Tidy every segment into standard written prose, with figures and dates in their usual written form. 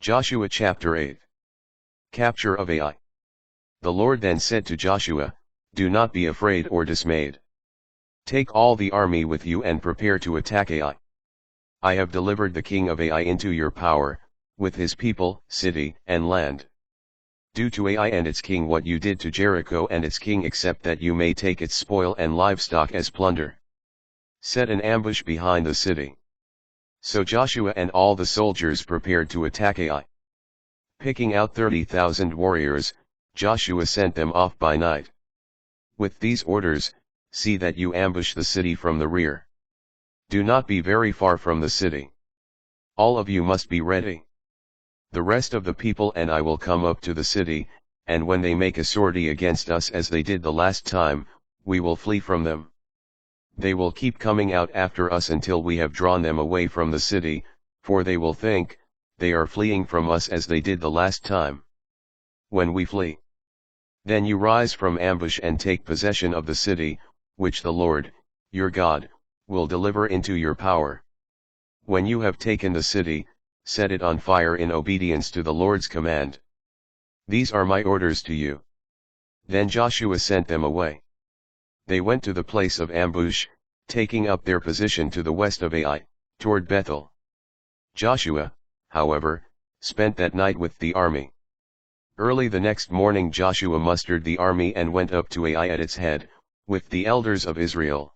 Joshua chapter 8. Capture of Ai. The Lord then said to Joshua, "Do not be afraid or dismayed. Take all the army with you and prepare to attack Ai. I have delivered the king of Ai into your power, with his people, city, and land. Do to Ai and its king what you did to Jericho and its king, except that you may take its spoil and livestock as plunder. Set an ambush behind the city." So Joshua and all the soldiers prepared to attack Ai. Picking out 30,000 warriors, Joshua sent them off by night. With these orders, "See that you ambush the city from the rear. Do not be very far from the city. All of you must be ready. The rest of the people and I will come up to the city, and when they make a sortie against us as they did the last time, we will flee from them. They will keep coming out after us until we have drawn them away from the city, for they will think, they are fleeing from us as they did the last time. When we flee, then you rise from ambush and take possession of the city, which the Lord, your God, will deliver into your power. When you have taken the city, set it on fire in obedience to the Lord's command. These are my orders to you." Then Joshua sent them away. They went to the place of ambush, taking up their position to the west of Ai, toward Bethel. Joshua, however, spent that night with the army. Early the next morning Joshua mustered the army and went up to Ai at its head, with the elders of Israel.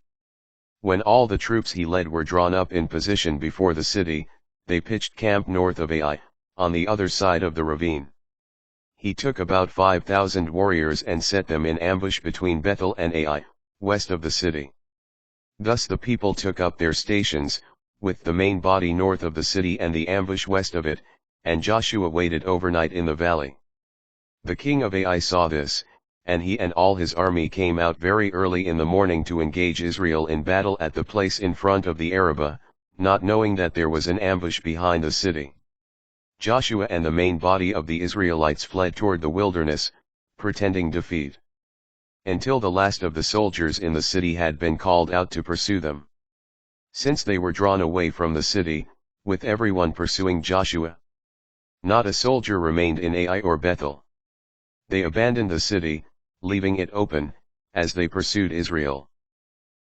When all the troops he led were drawn up in position before the city, they pitched camp north of Ai, on the other side of the ravine. He took about 5,000 warriors and set them in ambush between Bethel and Ai, west of the city. Thus the people took up their stations, with the main body north of the city and the ambush west of it, and Joshua waited overnight in the valley. The king of Ai saw this, and he and all his army came out very early in the morning to engage Israel in battle at the place in front of the Arabah, not knowing that there was an ambush behind the city. Joshua and the main body of the Israelites fled toward the wilderness, pretending defeat, until the last of the soldiers in the city had been called out to pursue them. Since they were drawn away from the city, with everyone pursuing Joshua, not a soldier remained in Ai or Bethel. They abandoned the city, leaving it open, as they pursued Israel.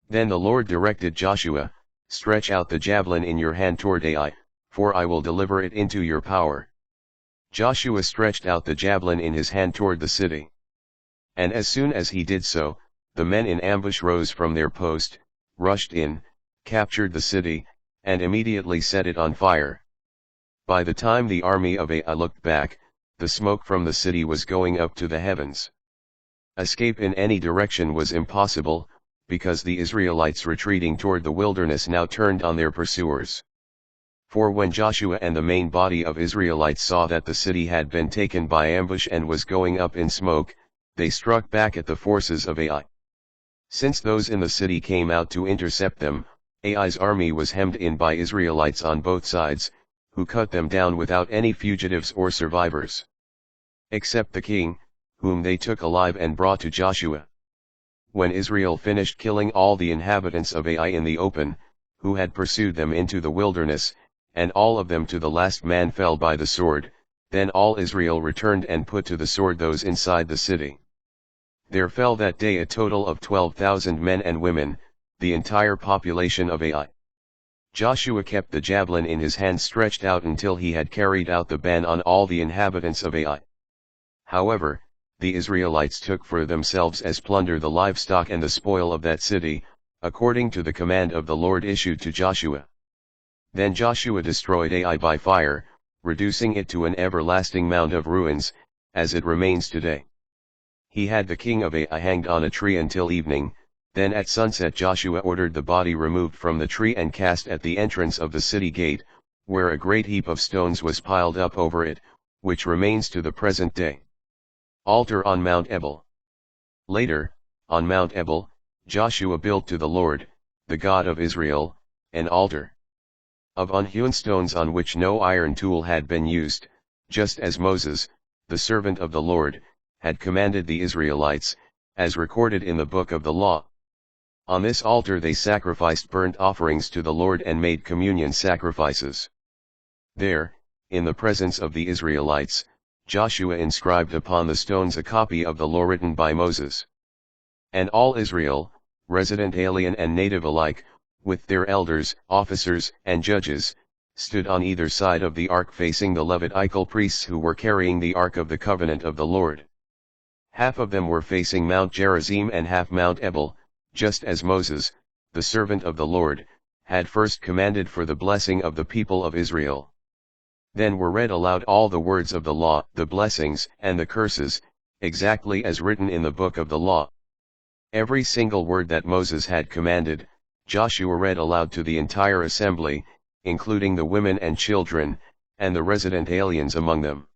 Then the Lord directed Joshua, "Stretch out the javelin in your hand toward Ai, for I will deliver it into your power." Joshua stretched out the javelin in his hand toward the city. And as soon as he did so, the men in ambush rose from their post, rushed in, captured the city, and immediately set it on fire. By the time the army of Ai looked back, the smoke from the city was going up to the heavens. Escape in any direction was impossible, because the Israelites retreating toward the wilderness now turned on their pursuers. For when Joshua and the main body of Israelites saw that the city had been taken by ambush and was going up in smoke, they struck back at the forces of Ai. Since those in the city came out to intercept them, Ai's army was hemmed in by Israelites on both sides, who cut them down without any fugitives or survivors, except the king, whom they took alive and brought to Joshua. When Israel finished killing all the inhabitants of Ai in the open, who had pursued them into the wilderness, and all of them to the last man fell by the sword, then all Israel returned and put to the sword those inside the city. There fell that day a total of 12,000 men and women, the entire population of Ai. Joshua kept the javelin in his hand stretched out until he had carried out the ban on all the inhabitants of Ai. However, the Israelites took for themselves as plunder the livestock and the spoil of that city, according to the command of the Lord issued to Joshua. Then Joshua destroyed Ai by fire, reducing it to an everlasting mound of ruins, as it remains today. He had the king of Ai hanged on a tree until evening. Then at sunset Joshua ordered the body removed from the tree and cast at the entrance of the city gate, where a great heap of stones was piled up over it, which remains to the present day. Altar on Mount Ebal. Later, on Mount Ebal, Joshua built to the Lord, the God of Israel, an altar of unhewn stones on which no iron tool had been used, just as Moses, the servant of the Lord, had commanded the Israelites, as recorded in the book of the law. On this altar they sacrificed burnt offerings to the Lord and made communion sacrifices. There, in the presence of the Israelites, Joshua inscribed upon the stones a copy of the law written by Moses. And all Israel, resident alien and native alike, with their elders, officers, and judges, stood on either side of the ark facing the Levitical priests who were carrying the ark of the covenant of the Lord. Half of them were facing Mount Gerizim and half Mount Ebal, just as Moses, the servant of the Lord, had first commanded for the blessing of the people of Israel. Then were read aloud all the words of the law, the blessings and the curses, exactly as written in the book of the law. Every single word that Moses had commanded, Joshua read aloud to the entire assembly, including the women and children, and the resident aliens among them.